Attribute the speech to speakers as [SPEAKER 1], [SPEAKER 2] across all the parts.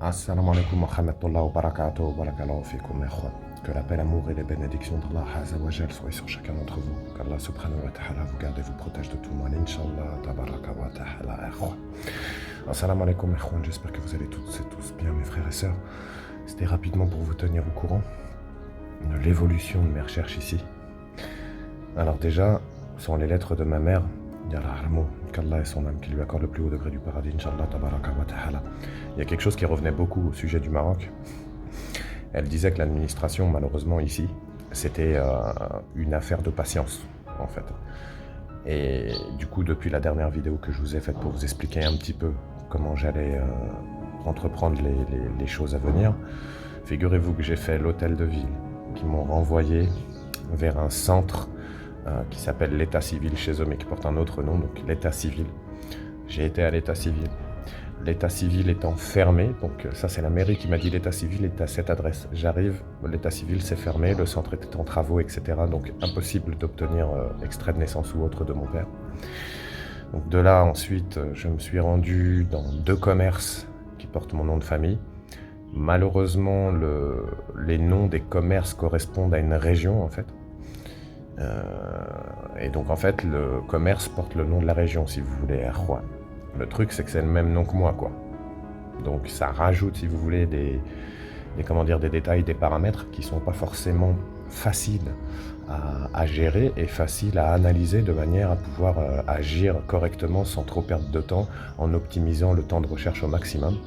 [SPEAKER 1] Assalamu alaikum wa rahmatullahi wa barakatuh wa barakallahu fikum, ikhwan. Que la paix, l'amour et les bénédictions d'Allah Azza wa Jal soient sur chacun d'entre vous. Qu'Allah subhanahu wa ta'ala vous garde et vous protège de tout mal. Inch'Allah, tabaraka wa ta'ala, ikhwan. Assalamu alaikum, ikhwan. J'espère que vous allez toutes et tous bien, mes frères et sœurs. C'était rapidement pour vous tenir au courant de l'évolution de mes recherches ici. Alors déjà, sont les lettres de ma mère, qu'Allah et son âme, qui lui accorde le plus haut degré du paradis, Inch'Allah, tabaraka wa ta'ala. Il y a quelque chose qui revenait beaucoup au sujet du Maroc. Elle disait que l'administration, malheureusement ici, c'était une affaire de patience, en fait. Et du coup, depuis la dernière vidéo que je vous ai faite pour vous expliquer un petit peu comment j'allais entreprendre les choses à venir, figurez-vous que j'ai fait l'hôtel de ville, qui m'ont renvoyé vers un centre qui s'appelle l'état civil chez eux, mais qui porte un autre nom, donc l'état civil. J'ai été à l'état civil. L'état civil étant fermé, donc ça c'est la mairie qui m'a dit l'état civil est à cette adresse. J'arrive, l'état civil s'est fermé, le centre était en travaux, etc. Donc impossible d'obtenir extrait de naissance ou autre de mon père. Donc de là ensuite, je me suis rendu dans 2 commerces qui portent mon nom de famille. Malheureusement, les noms des commerces correspondent à une région en fait. Et donc en fait, le commerce porte le nom de la région, si vous voulez, Erwan. Le truc, c'est que c'est le même nom que moi, quoi. Donc ça rajoute, si vous voulez, des détails, des paramètres qui sont pas forcément faciles à gérer et faciles à analyser de manière à pouvoir agir correctement sans trop perdre de temps en optimisant le temps de recherche au maximum.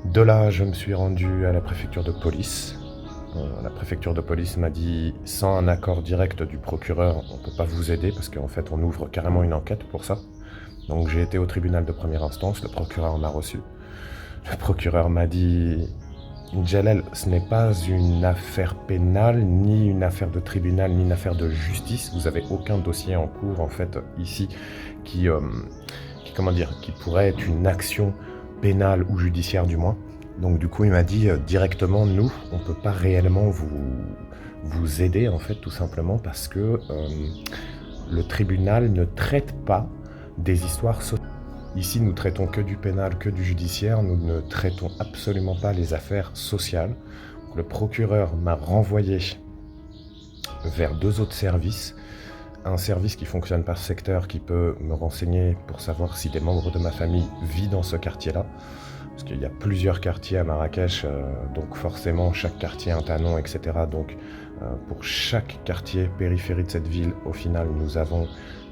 [SPEAKER 1] De là, je me suis rendu à la préfecture de police. La préfecture de police m'a dit, sans un accord direct du procureur, on ne peut pas vous aider parce qu'en fait, on ouvre carrément une enquête pour ça. Donc j'ai été au tribunal de première instance, le procureur m'a reçu. Le procureur m'a dit, Jalal, ce n'est pas une affaire pénale, ni une affaire de tribunal, ni une affaire de justice. Vous n'avez aucun dossier en cours, en fait, ici, qui pourrait être une action pénale ou judiciaire du moins. Donc du coup, il m'a dit directement, nous, on ne peut pas réellement vous aider, en fait, tout simplement parce que le tribunal ne traite pas des histoires sociales. Ici, nous traitons que du pénal, que du judiciaire, nous ne traitons absolument pas les affaires sociales. Le procureur m'a renvoyé vers 2 autres services. Un service qui fonctionne par secteur, qui peut me renseigner pour savoir si des membres de ma famille vivent dans ce quartier-là. Parce qu'il y a plusieurs quartiers à Marrakech, donc forcément chaque quartier a un nom, etc. Donc pour chaque quartier périphérie de cette ville, au final, nous avons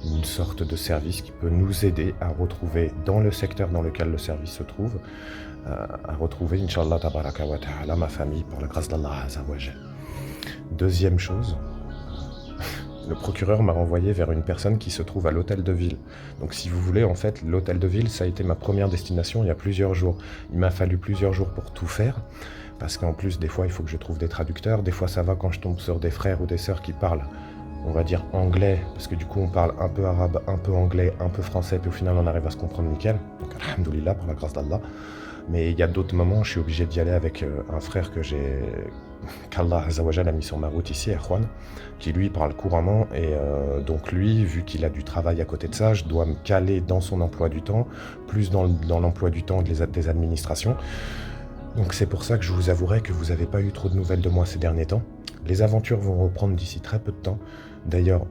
[SPEAKER 1] une sorte de service qui peut nous aider à retrouver dans le secteur dans lequel le service se trouve, à retrouver, Inch'Allah, tabaraka wa ta'ala, ma famille, par la grâce d'Allah Azza wa Jal. Deuxième chose, le procureur m'a renvoyé vers une personne qui se trouve à l'hôtel de ville. Donc si vous voulez, en fait, l'hôtel de ville, ça a été ma première destination il y a plusieurs jours. Il m'a fallu plusieurs jours pour tout faire, parce qu'en plus, des fois, il faut que je trouve des traducteurs. Des fois, ça va quand je tombe sur des frères ou des sœurs qui parlent, on va dire, anglais, parce que du coup, on parle un peu arabe, un peu anglais, un peu français, puis au final, on arrive à se comprendre nickel. Donc, alhamdoulilah, pour la grâce d'Allah. Mais il y a d'autres moments, je suis obligé d'y aller avec un frère qu'Allah Azza wa Jal a mis sur ma route ici, Erwan, qui lui parle couramment. Et donc lui, vu qu'il a du travail à côté de ça, je dois me caler dans son emploi du temps, plus dans l'emploi du temps des administrations. Donc c'est pour ça que je vous avouerai que vous n'avez pas eu trop de nouvelles de moi ces derniers temps. Les aventures vont reprendre d'ici très peu de temps. D'ailleurs,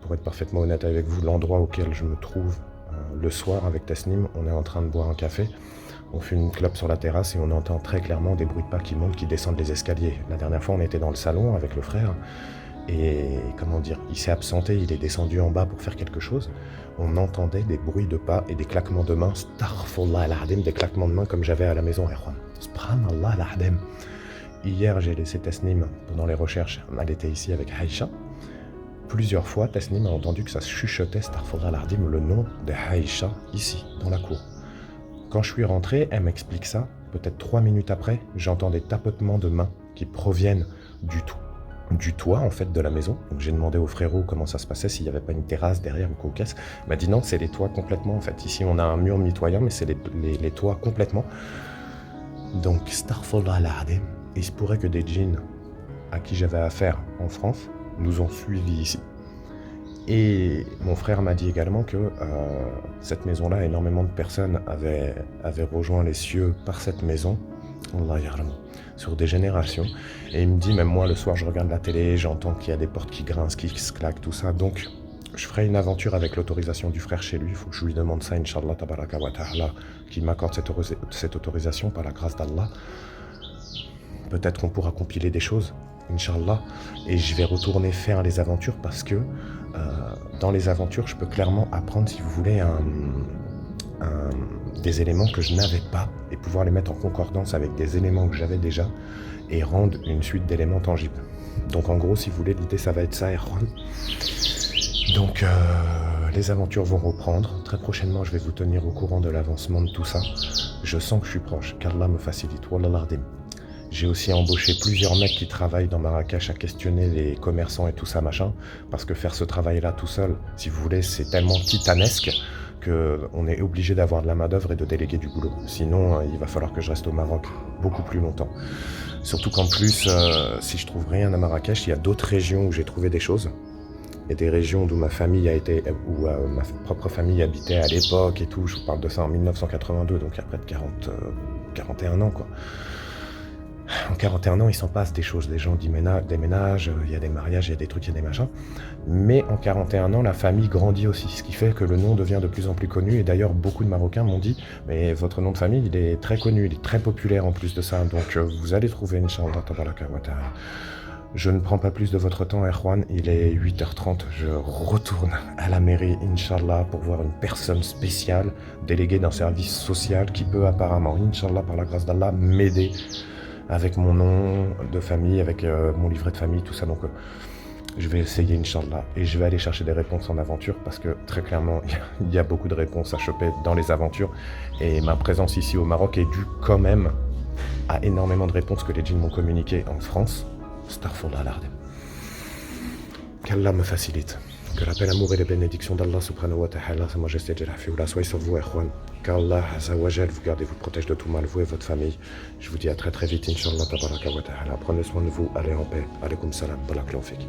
[SPEAKER 1] pour être parfaitement honnête avec vous, l'endroit auquel je me trouve le soir avec Tasnim, on est en train de boire un café. On fume une clope sur la terrasse et on entend très clairement des bruits de pas qui montent, qui descendent les escaliers. La dernière fois, on était dans le salon avec le frère et, il s'est absenté, il est descendu en bas pour faire quelque chose. On entendait des bruits de pas et des claquements de mains, astaghfirullah al-azim, des claquements de mains comme j'avais à la maison, Erwan. Subhanallah al-azim. Hier, j'ai laissé Tasnim pendant les recherches. Elle était ici avec Aïcha. Plusieurs fois, Tasnim a entendu que ça chuchotait, astaghfirullah al-azim, le nom de Aïcha, ici, dans la cour. Quand je suis rentré, elle m'explique ça. Peut-être 3 minutes après, j'entends des tapotements de mains qui proviennent du toit en fait de la maison. Donc j'ai demandé au frérot comment ça se passait, s'il n'y avait pas une terrasse derrière ou quoi qu'est-ce. Il m'a dit non, c'est les toits complètement en fait. Ici on a un mur mitoyen, mais c'est les toits complètement. Donc astaghfirullah al-azim. Il se pourrait que des djinns à qui j'avais affaire en France nous ont suivis ici. Et mon frère m'a dit également que cette maison-là, énormément de personnes avaient rejoint les cieux par cette maison, Allah yarhamu, sur des générations. Et il me dit, même moi, le soir, je regarde la télé, j'entends qu'il y a des portes qui grincent, qui se claquent, tout ça. Donc, je ferai une aventure avec l'autorisation du frère chez lui. Il faut que je lui demande ça, Inch'Allah, tabaraka wa ta'ala, qu'il m'accorde cette autorisation par la grâce d'Allah. Peut-être qu'on pourra compiler des choses, Inch'Allah. Et je vais retourner faire les aventures parce que dans les aventures, je peux clairement apprendre, si vous voulez, des éléments que je n'avais pas et pouvoir les mettre en concordance avec des éléments que j'avais déjà et rendre une suite d'éléments tangibles. Donc en gros, si vous voulez, l'idée ça va être ça, Erwan. Donc les aventures vont reprendre. Très prochainement, je vais vous tenir au courant de l'avancement de tout ça. Je sens que je suis proche, qu'Allah me facilite. Wallah l'ardim. J'ai aussi embauché plusieurs mecs qui travaillent dans Marrakech à questionner les commerçants et tout ça, machin. Parce que faire ce travail-là tout seul, si vous voulez, c'est tellement titanesque qu'on est obligé d'avoir de la main-d'œuvre et de déléguer du boulot. Sinon, il va falloir que je reste au Maroc beaucoup plus longtemps. Surtout qu'en plus, si je trouve rien à Marrakech, il y a d'autres régions où j'ai trouvé des choses. Il y a des régions où ma famille a été, où ma propre famille habitait à l'époque et tout. Je vous parle de ça en 1982, donc il y a près de 41 ans, quoi. En 41 ans, il s'en passe des choses. Les gens déménagent, il y a des mariages, il y a des trucs, il y a des machins. Mais en 41 ans, la famille grandit aussi, ce qui fait que le nom devient de plus en plus connu. Et d'ailleurs, beaucoup de Marocains m'ont dit, mais votre nom de famille, il est très connu, il est très populaire en plus de ça. Donc vous allez trouver, Inch'Allah, tabaraka wa ta'ala. Je ne prends pas plus de votre temps, Erwan. Il est 8h30. Je retourne à la mairie, Inch'Allah, pour voir une personne spéciale, déléguée d'un service social qui peut apparemment, Inch'Allah, par la grâce d'Allah, m'aider avec mon nom de famille, avec mon livret de famille, tout ça. Donc je vais essayer, Inch'Allah, et je vais aller chercher des réponses en aventure parce que très clairement, il y a beaucoup de réponses à choper dans les aventures. Et ma présence ici au Maroc est due quand même à énormément de réponses que les djinns m'ont communiquées en France. Astaghfirullah l'Ardim. Qu'Allah me facilite. Que la paix, l'amour et les bénédictions d'Allah subhanahu wa ta'ala, sa majesté Jalafioula, soient sur vous, Erwan. Qu'Allah azawajal vous garde et vous protège de tout mal, vous et votre famille. Je vous dis à très très vite, Inch'Allah, tabaraka wa ta'ala. Prenez soin de vous, allez en paix. Alaykoum salam, barakallahu fik.